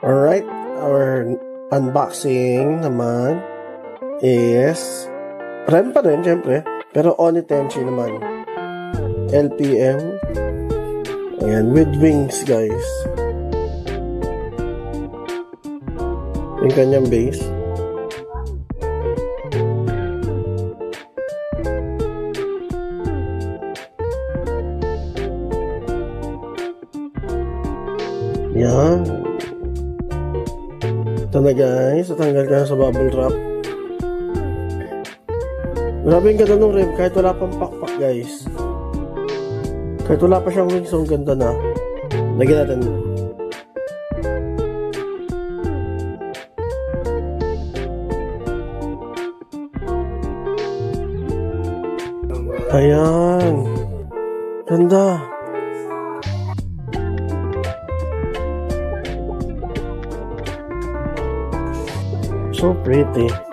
Alright, our unboxing naman is Ren pa rin, syempre. Pero Oni Tenchi naman. LPM. Ayan, with wings, guys. Yung kanyang base. Yan. Ito na, guys. Tatanggal ka na sa bubble wrap. Grabe yung ganda ng rib. Kahit wala pang pakpak, guys. Kahit wala pa siyang wings, ang ganda na. Lagyan natin. Ayan. Ganda. So pretty.